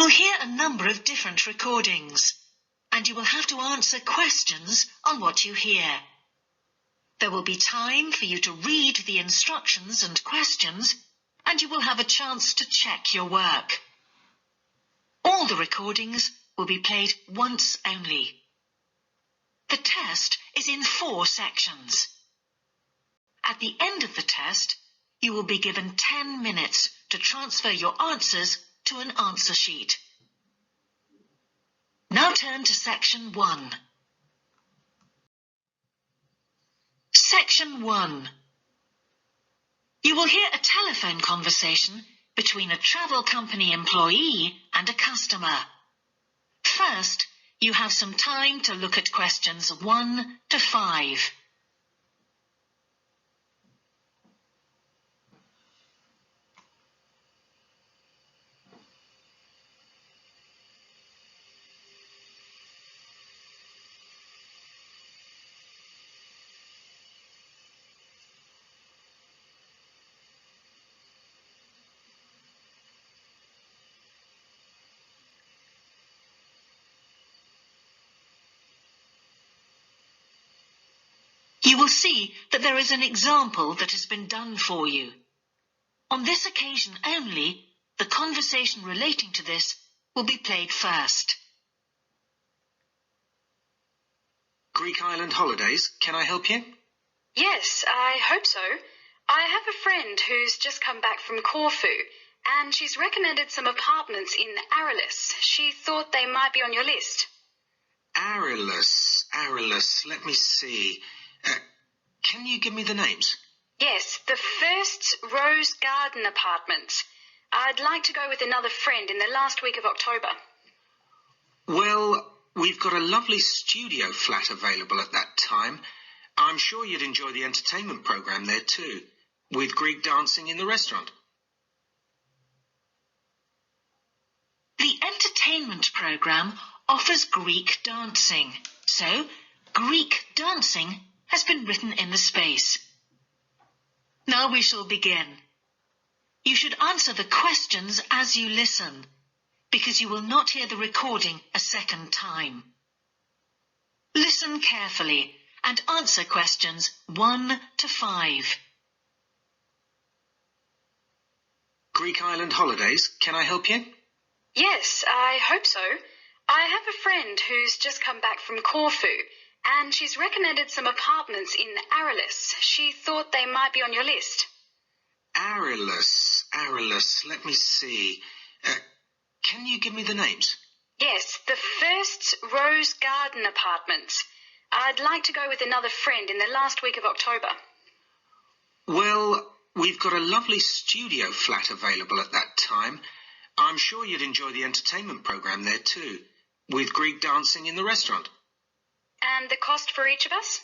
will hear a number of different recordings, and you will have to answer questions on what you hear. There will be time for you to read the instructions and questions, and you will have a chance to check your work. All the recordings will be played once only. The test is in 4 sections. At the end of the test, you will be given 10 minutes to transfer your answers to an answer sheet. Now turn to Section 1. Section 1. You will hear a telephone conversation between a travel company employee and a customer. First, you have some time to look at questions 1 to 5. You will see that there is an example that has been done for you. On this occasion only, the conversation relating to this will be played first. Greek island holidays, can I help you? Yes, I hope so. I have a friend who's just come back from Corfu, and she's recommended some apartments in Arelis. She thought they might be on your list. Arelis, let me see. Can you give me the names? Yes, the first Rose Garden Apartments. I'd like to go with another friend in the last week of October. Well, we've got a lovely studio flat available at that time. I'm sure you'd enjoy the entertainment program there too, with Greek dancing in the restaurant. The entertainment program offers Greek dancing, so Greek dancing has been written in the space. Now we shall begin. You should answer the questions as you listen, because you will not hear the recording a second time. Listen carefully and answer questions 1 to 5. Greek island holidays, can I help you? Yes, I hope so. I have a friend who's just come back from Corfu, and she's recommended some apartments in Arelis. She thought they might be on your list. Arelis, let me see. Can you give me the names? Yes, the first Rose Garden Apartments. I'd like to go with another friend in the last week of October. Well, we've got a lovely studio flat available at that time. I'm sure you'd enjoy the entertainment program there too, with Greek dancing in the restaurant. And the cost for each of us?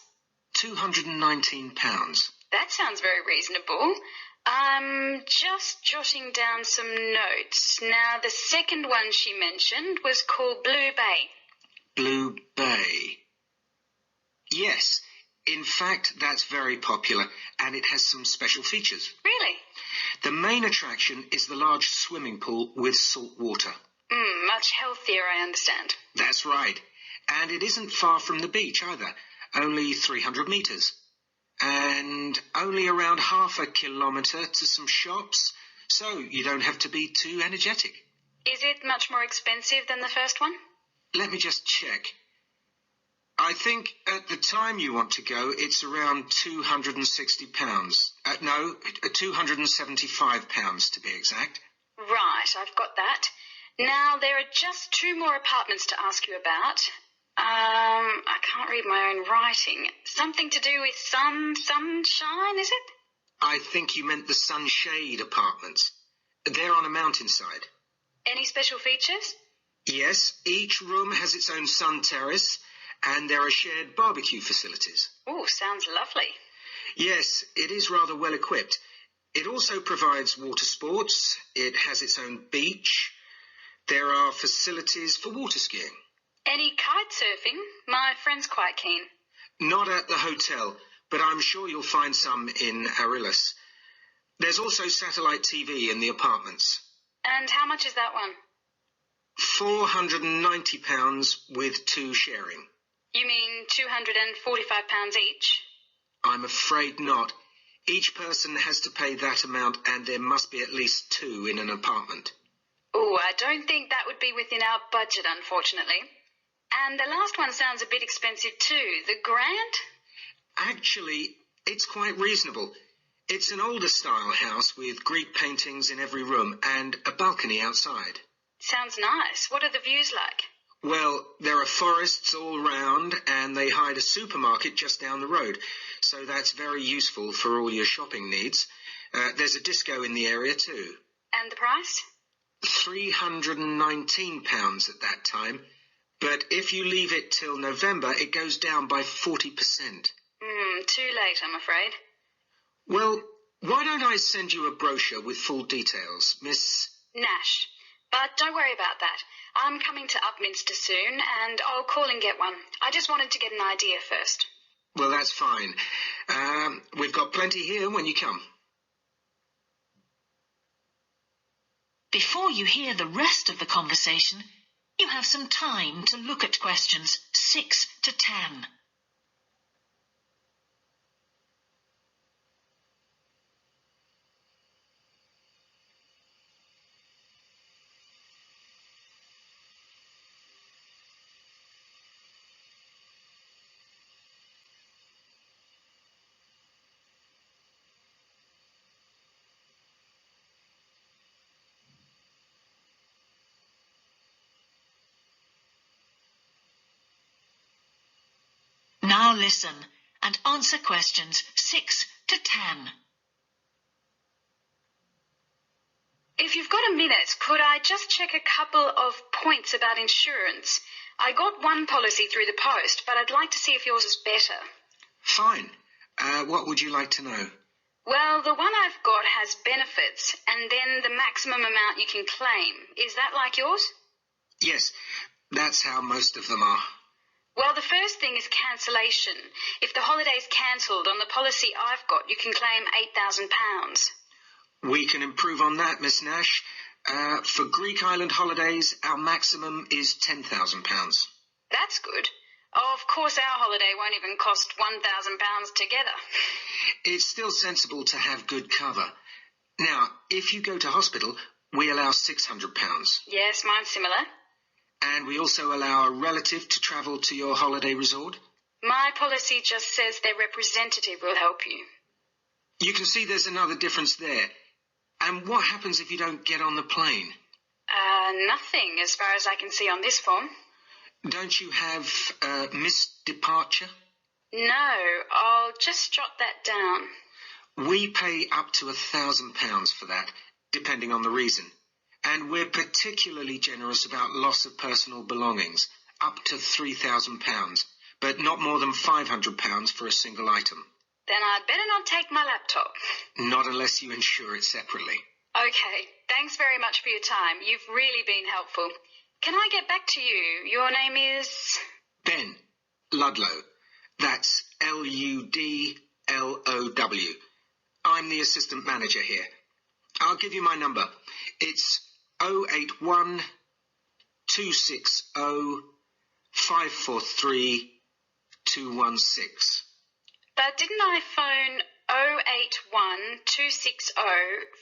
£219. That sounds very reasonable. I'm just jotting down some notes. Now, the second one she mentioned was called Blue Bay. Blue Bay. Yes, in fact, that's very popular, and it has some special features. Really? The main attraction is the large swimming pool with salt water. Much healthier, I understand. That's right. And it isn't far from the beach either, only 300 metres. And only around half a kilometre to some shops, so you don't have to be too energetic. Is it much more expensive than the first one? Let me just check. I think at the time you want to go, it's around £260. No, £275 to be exact. Right, I've got that. Now, there are just 2 more apartments to ask you about. I can't read my own writing. Something to do with sunshine, is it? I think you meant the Sunshade Apartments. They're on a mountainside. Any special features? Yes, each room has its own sun terrace, and there are shared barbecue facilities. Oh, sounds lovely. Yes, it is rather well equipped. It also provides water sports. It has its own beach. There are facilities for water skiing. Any kite surfing? My friend's quite keen. Not at the hotel, but I'm sure you'll find some in Arelis. There's also satellite TV in the apartments. And how much is that one? £490 with 2 sharing. You mean £245 each? I'm afraid not. Each person has to pay that amount, and there must be at least 2 in an apartment. Oh, I don't think that would be within our budget, unfortunately. And the last one sounds a bit expensive too. The Grand? Actually, it's quite reasonable. It's an older style house with Greek paintings in every room and a balcony outside. Sounds nice. What are the views like? Well, there are forests all round, and they hide a supermarket just down the road, so that's very useful for all your shopping needs. There's a disco in the area too. And the price? £319 at that time, but if you leave it till November, it goes down by 40%. Too late, I'm afraid. Well, why don't I send you a brochure with full details, Miss... Nash. But don't worry about that. I'm coming to Upminster soon, and I'll call and get one. I just wanted to get an idea first. Well, that's fine. We've got plenty here when you come. Before you hear the rest of the conversation, you have some time to look at questions 6 to 10. Now listen and answer questions 6 to 10. If you've got a minute, could I just check a couple of points about insurance? I got one policy through the post, but I'd like to see if yours is better. Fine. What would you like to know? Well, the one I've got has benefits, and then the maximum amount you can claim. Is that like yours? Yes, that's how most of them are. Well, the first thing is cancellation. If the holiday's cancelled on the policy I've got, you can claim £8,000. We can improve on that, Miss Nash. For Greek island holidays, our maximum is £10,000. That's good. Oh, of course, our holiday won't even cost £1,000 together. It's still sensible to have good cover. Now, if you go to hospital, we allow £600. Yes, mine's similar. And we also allow a relative to travel to your holiday resort. My policy just says their representative will help you. You can see there's another difference there. And what happens if you don't get on the plane? Nothing, as far as I can see on this form. Don't you have missed departure? No, I'll just jot that down. We pay up to £1,000 for that, depending on the reason. And we're particularly generous about loss of personal belongings, up to £3,000, but not more than £500 for a single item. Then I'd better not take my laptop. Not unless you insure it separately. Okay, thanks very much for your time. You've really been helpful. Can I get back to you? Your name is... Ben Ludlow. That's Ludlow. I'm the assistant manager here. I'll give you my number. It's 081 260 543 216. But didn't I phone 081 260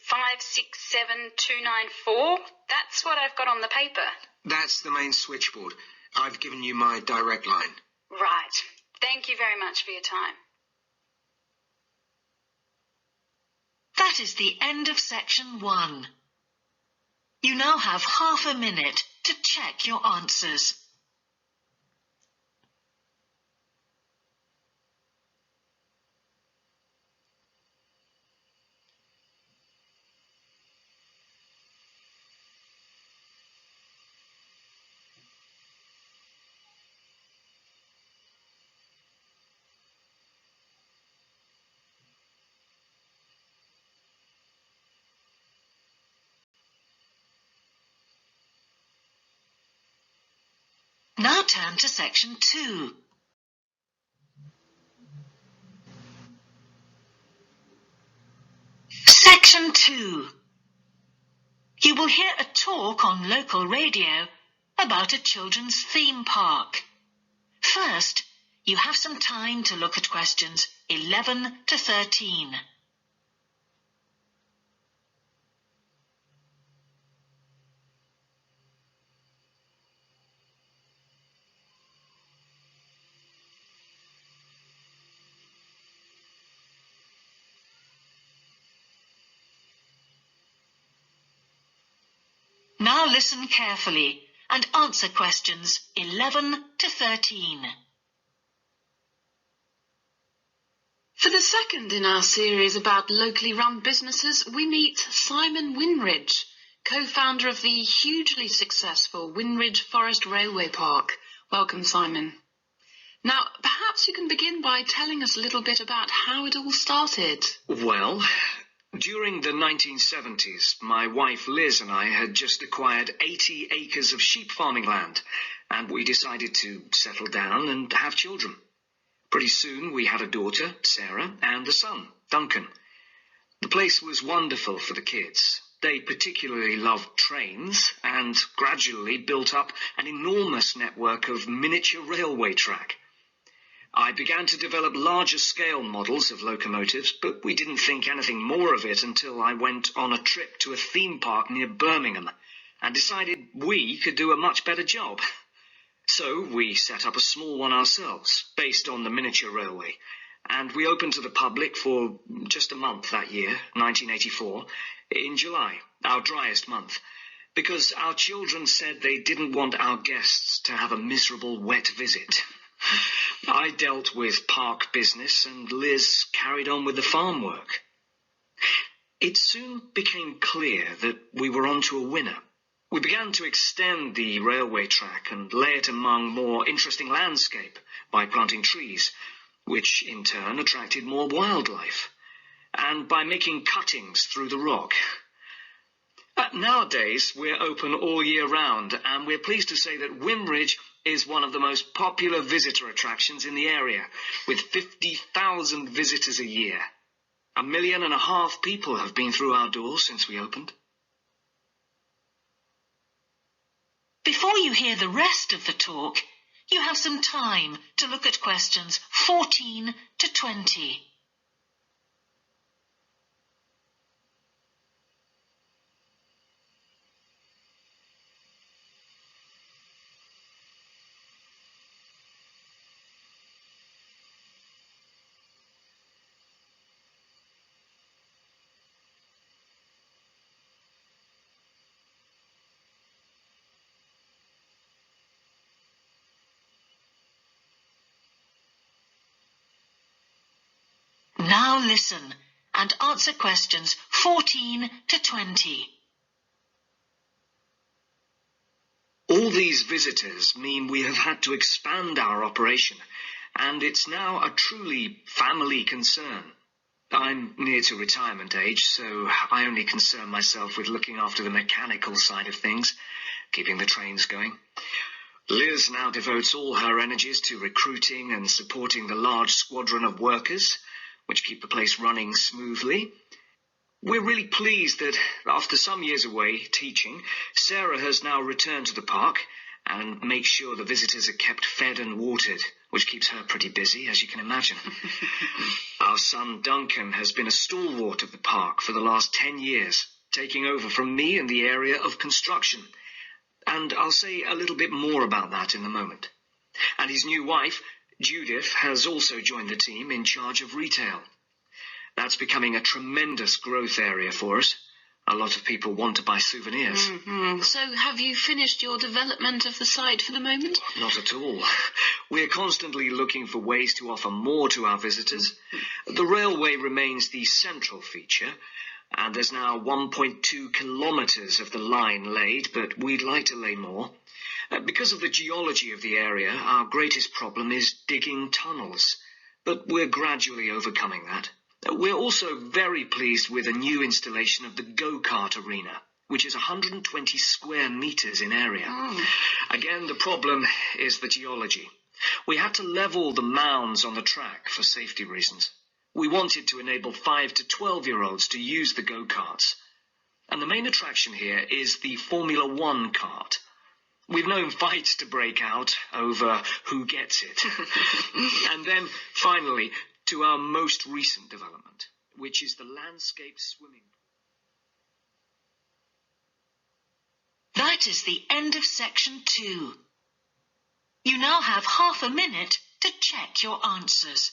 567 294? That's what I've got on the paper. That's the main switchboard. I've given you my direct line. Right. Thank you very much for your time. That is the end of section 1. You now have half a minute to check your answers. Now turn to section 2. Section 2. You will hear a talk on local radio about a children's theme park. First, you have some time to look at questions 11 to 13. Now listen carefully and answer questions 11 to 13. For the second in our series about locally run businesses, we meet Simon Winridge, co-founder of the hugely successful Winridge Forest Railway Park. Welcome, Simon. Now, perhaps you can begin by telling us a little bit about how it all started. Well, during the 1970s, my wife Liz and I had just acquired 80 acres of sheep farming land, and we decided to settle down and have children. Pretty soon we had a daughter, Sarah, and a son, Duncan. The place was wonderful for the kids. They particularly loved trains and gradually built up an enormous network of miniature railway track. I began to develop larger scale models of locomotives, but we didn't think anything more of it until I went on a trip to a theme park near Birmingham and decided we could do a much better job. So we set up a small one ourselves, based on the miniature railway, and we opened to the public for just a month that year, 1984, in July, our driest month, because our children said they didn't want our guests to have a miserable wet visit. I dealt with park business and Liz carried on with the farm work. It soon became clear that we were onto a winner. We began to extend the railway track and lay it among more interesting landscape by planting trees, which in turn attracted more wildlife, and by making cuttings through the rock. Nowadays, we're open all year round, and we're pleased to say that Winridge is one of the most popular visitor attractions in the area, with 50,000 visitors a year. 1.5 million people have been through our doors since we opened. Before you hear the rest of the talk, you have some time to look at questions 14 to 20. Now listen and answer questions 14 to 20. All these visitors mean we have had to expand our operation, and it's now a truly family concern. I'm near to retirement age, so I only concern myself with looking after the mechanical side of things, keeping the trains going. Liz now devotes all her energies to recruiting and supporting the large squadron of workers, which keep the place running smoothly. We're really pleased that after some years away teaching, Sarah has now returned to the park and makes sure the visitors are kept fed and watered, which keeps her pretty busy, as you can imagine. Our son Duncan has been a stalwart of the park for the last 10 years, taking over from me in the area of construction. And I'll say a little bit more about that in a moment. And his new wife, Judith, has also joined the team in charge of retail. That's becoming a tremendous growth area for us. A lot of people want to buy souvenirs. Mm-hmm. So have you finished your development of the site for the moment? Not at all. We're constantly looking for ways to offer more to our visitors. The railway remains the central feature, and there's now 1.2 kilometres of the line laid, but we'd like to lay more. Because of the geology of the area, our greatest problem is digging tunnels, but we're gradually overcoming that. We're also very pleased with a new installation of the go-kart arena, which is 120 square metres in area. Again, the problem is the geology. We had to level the mounds on the track for safety reasons. We wanted to enable 5 to 12-year-olds to use the go-karts. And the main attraction here is the Formula One kart. We've known fights to break out over who gets it. And then, finally, to our most recent development, which is the landscape swimming pool. That is the end of section 2. You now have half a minute to check your answers.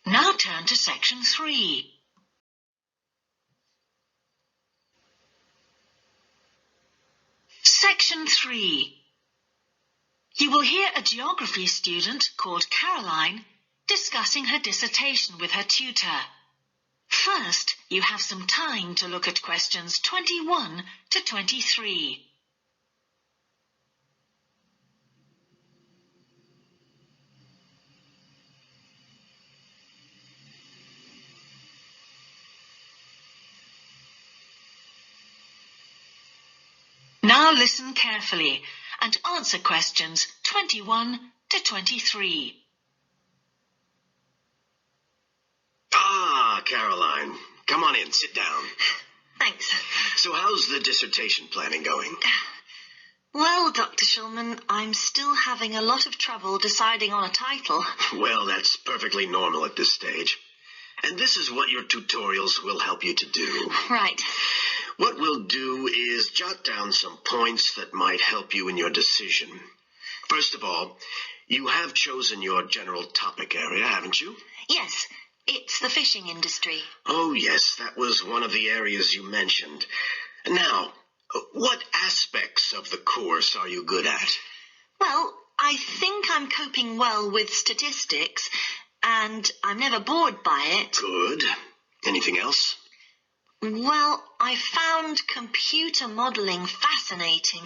Now turn to section 3. Section 3. You will hear a geography student called Caroline discussing her dissertation with her tutor. First, you have some time to look at questions 21 to 23. Now listen carefully and answer questions 21 to 23. Ah, Caroline. Come on in, sit down. Thanks. So how's the dissertation planning going? Well, Dr. Shulman, I'm still having a lot of trouble deciding on a title. Well, that's perfectly normal at this stage. And this is what your tutorials will help you to do. Right. What we'll do is jot down some points that might help you in your decision. First of all, you have chosen your general topic area, haven't you? Yes, it's the fishing industry. Oh, yes, that was one of the areas you mentioned. Now, what aspects of the course are you good at? Well, I think I'm coping well with statistics, and I'm never bored by it. Good. Anything else? Well, I found computer modeling fascinating.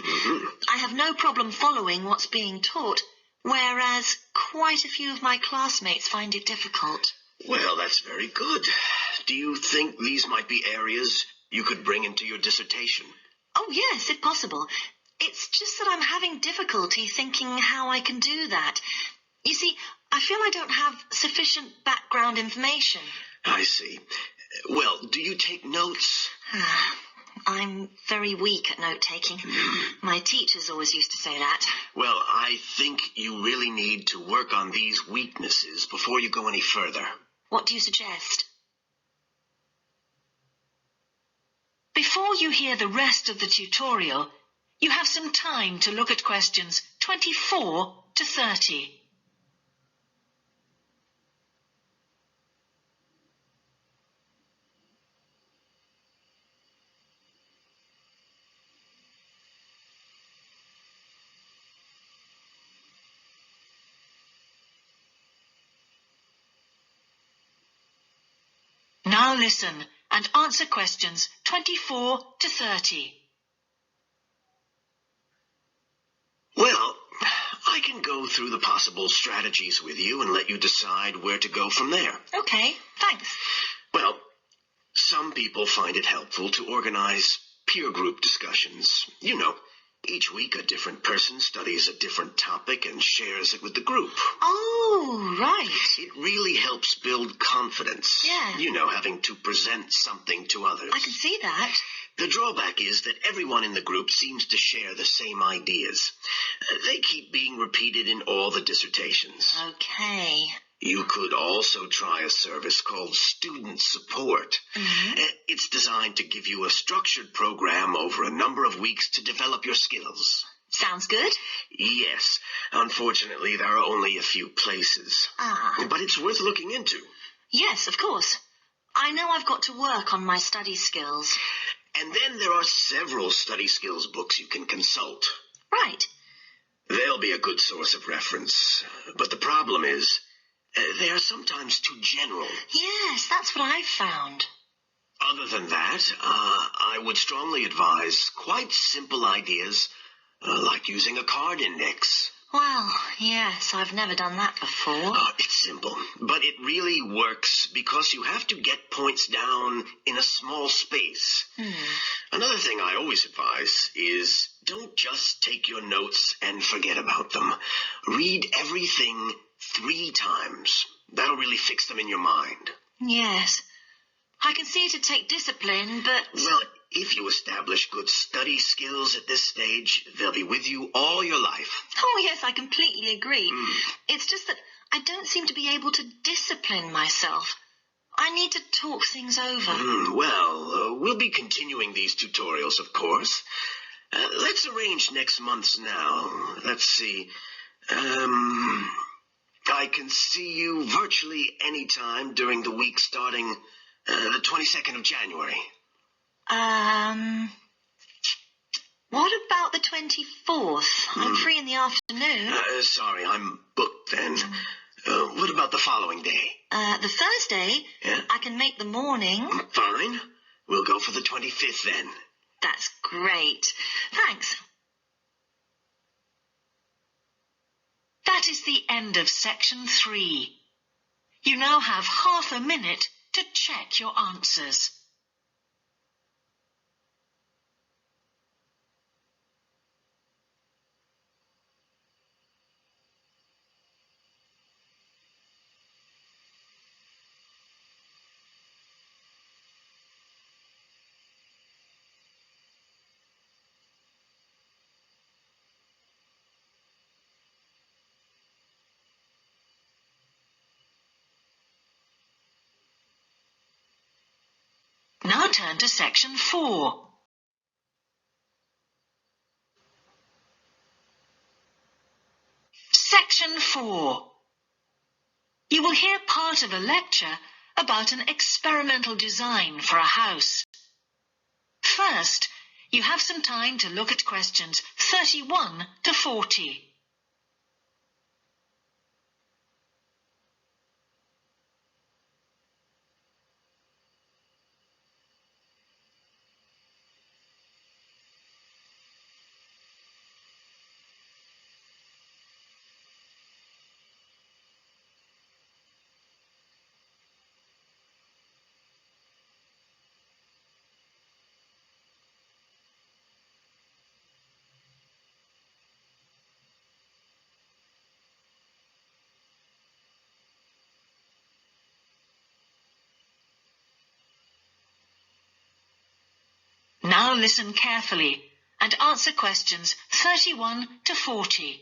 I have no problem following what's being taught, whereas quite a few of my classmates find it difficult. Well, that's very good. Do you think these might be areas you could bring into your dissertation? Oh, yes, if possible. It's just that I'm having difficulty thinking how I can do that. You see, I feel I don't have sufficient background information. I see. Well, do you take notes? I'm very weak at note-taking. My teachers always used to say that. Well, I think you really need to work on these weaknesses before you go any further. What do you suggest? Before you hear the rest of the tutorial, you have some time to look at questions 24 to 30. Now listen and answer questions 24 to 30. Well, I can go through the possible strategies with you and let you decide where to go from there. Okay, thanks. Well, some people find it helpful to organize peer group discussions. You know, each week a different person studies a different topic and shares it with the group. Oh, right. It really helps build confidence. Yeah. You know, having to present something to others. I can see that. The drawback is that everyone in the group seems to share the same ideas. They keep being repeated in all the dissertations. Okay. You could also try a service called Student Support. It's designed to give you a structured program over a number of weeks to develop your skills. Sounds good. Yes. Unfortunately, there are only a few places. But it's worth looking into. Yes, of course. I know I've got to work on my study skills. And then there are several study skills books you can consult. Right. They'll be a good source of reference. But the problem is, they are sometimes too general. Yes, that's what I've found. Other than that, I would strongly advise quite simple ideas like using a card index. Well, yes, I've never done that before. It's simple, but it really works because you have to get points down in a small space. Another thing I always advise is don't just take your notes and forget about them. Read everything 3 times. That'll really fix them in your mind. Yes. I can see it'd take discipline, but... Well, if you establish good study skills at this stage, they'll be with you all your life. Oh, yes, I completely agree. It's just that I don't seem to be able to discipline myself. I need to talk things over. Well, we'll be continuing these tutorials, of course. Let's arrange next month's now. Let's see. I can see you virtually any time during the week starting the 22nd of January. What about the 24th? I'm free in the afternoon. Sorry, I'm booked then. What about the following day? The Thursday? Yeah? I can make the morning. Fine. We'll go for the 25th then. That's great. Thanks. That is the end of section 3. You now have half a minute to check your answers. Now turn to section 4. Section 4. You will hear part of a lecture about an experimental design for a house. First, you have some time to look at questions 31 to 40. Now listen carefully and answer questions 31 to 40.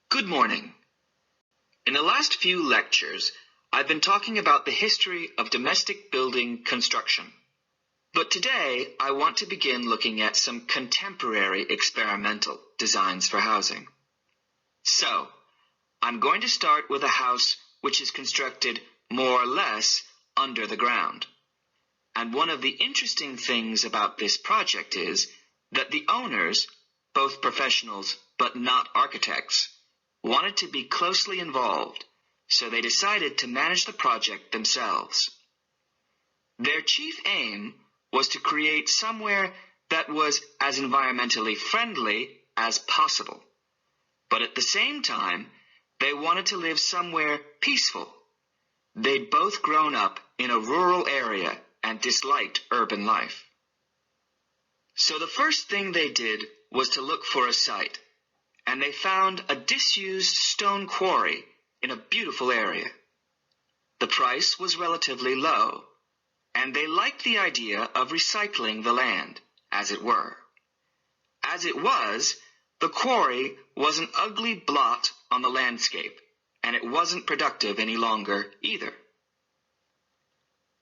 Good morning. In the last few lectures, I've been talking about the history of domestic building construction. But today, I want to begin looking at some contemporary experimental designs for housing. So, I'm going to start with a house which is constructed more or less under the ground. And one of the interesting things about this project is that the owners, both professionals but not architects, wanted to be closely involved, so they decided to manage the project themselves. Their chief aim was to create somewhere that was as environmentally friendly as possible. But at the same time, they wanted to live somewhere peaceful. They'd both grown up in a rural area and disliked urban life. So the first thing they did was to look for a site, and they found a disused stone quarry in a beautiful area. The price was relatively low, and they liked the idea of recycling the land, as it were. As it was, the quarry was an ugly blot on the landscape, and it wasn't productive any longer either.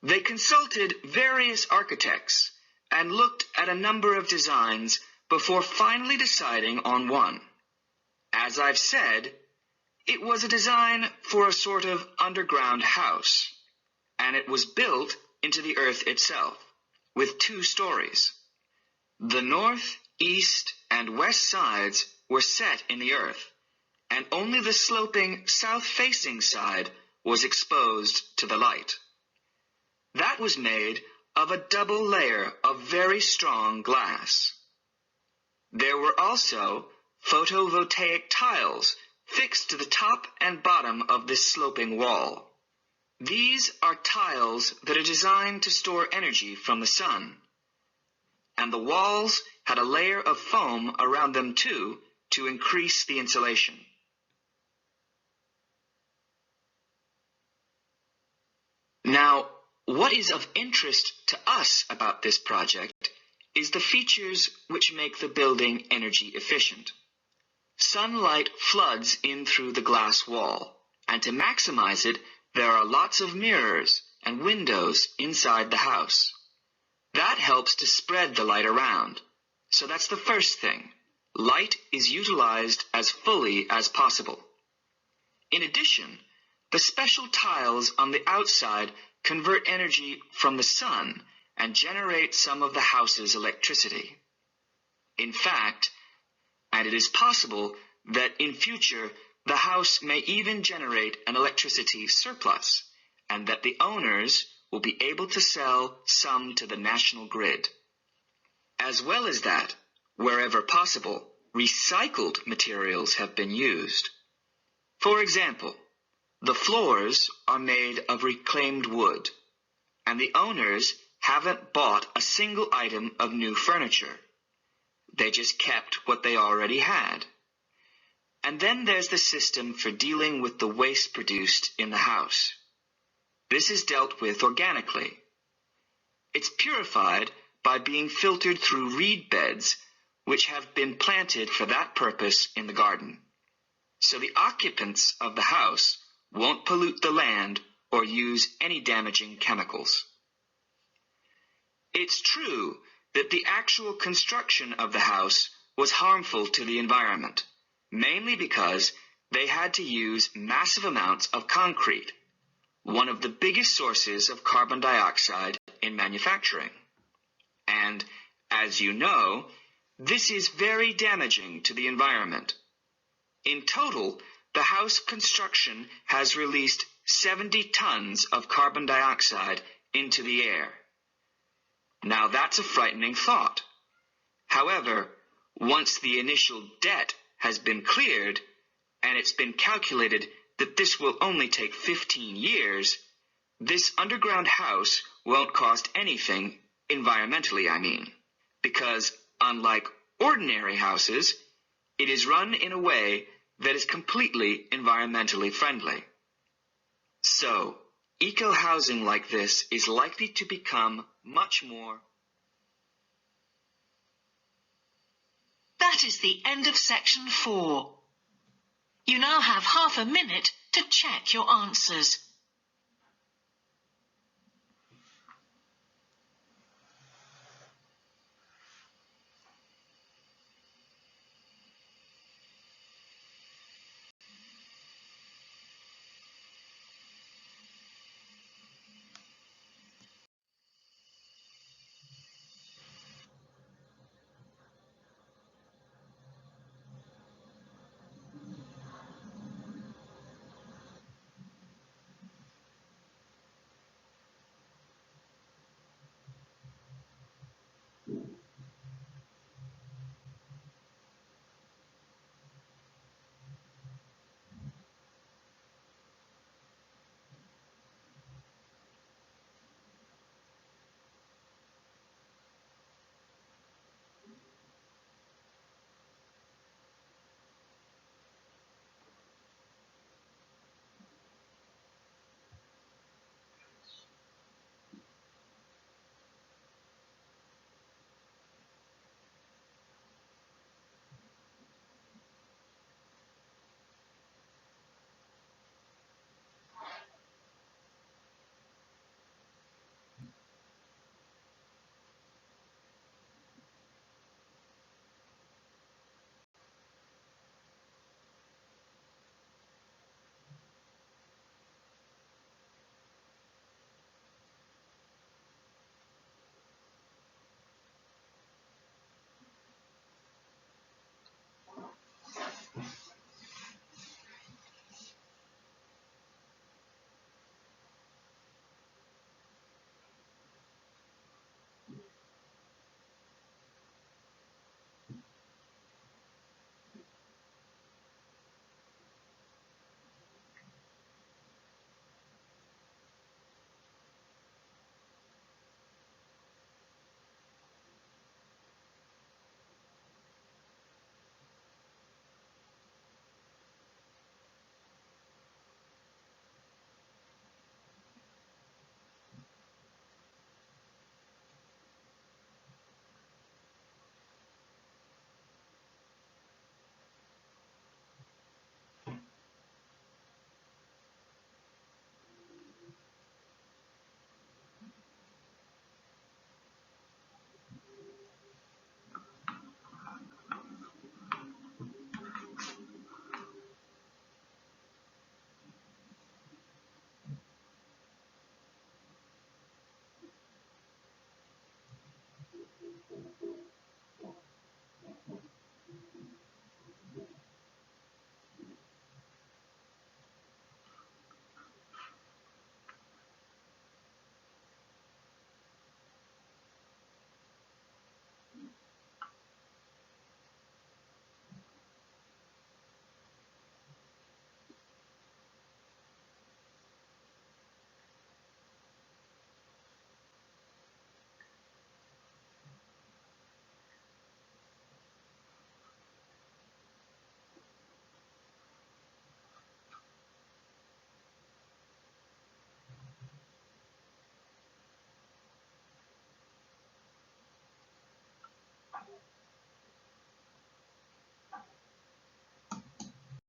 They consulted various architects and looked at a number of designs before finally deciding on one. As I've said, it was a design for a sort of underground house, and it was built into the earth itself, with 2 stories. The north, east, and west sides were set in the earth, and only the sloping south-facing side was exposed to the light. That was made of a double layer of very strong glass. There were also photovoltaic tiles fixed to the top and bottom of this sloping wall. These are tiles that are designed to store energy from the sun. And the walls had a layer of foam around them too to increase the insulation. Now, what is of interest to us about this project is the features which make the building energy efficient. Sunlight floods in through the glass wall, and to maximize it, there are lots of mirrors and windows inside the house. That helps to spread the light around. So that's the first thing. Light is utilized as fully as possible. In addition, the special tiles on the outside convert energy from the sun and generate some of the house's electricity. In fact, and it is possible that in future the house may even generate an electricity surplus, and that the owners will be able to sell some to the national grid. As well as that, wherever possible, recycled materials have been used. For example, the floors are made of reclaimed wood, and the owners haven't bought a single item of new furniture. They just kept what they already had. And then there's the system for dealing with the waste produced in the house. This is dealt with organically. It's purified by being filtered through reed beds, which have been planted for that purpose in the garden. So the occupants of the house won't pollute the land or use any damaging chemicals. It's true that the actual construction of the house was harmful to the environment, mainly because they had to use massive amounts of concrete, one of the biggest sources of carbon dioxide in manufacturing. And, as you know, this is very damaging to the environment. In total, the house construction has released 70 tons of carbon dioxide into the air. Now that's a frightening thought. However, once the initial debt has been cleared, and it's been calculated that this will only take 15 years, this underground house won't cost anything, environmentally I mean, because unlike ordinary houses, it is run in a way that is completely environmentally friendly. So, eco-housing like this is likely to become much more. That is the end of section 4. You now have half a minute to check your answers.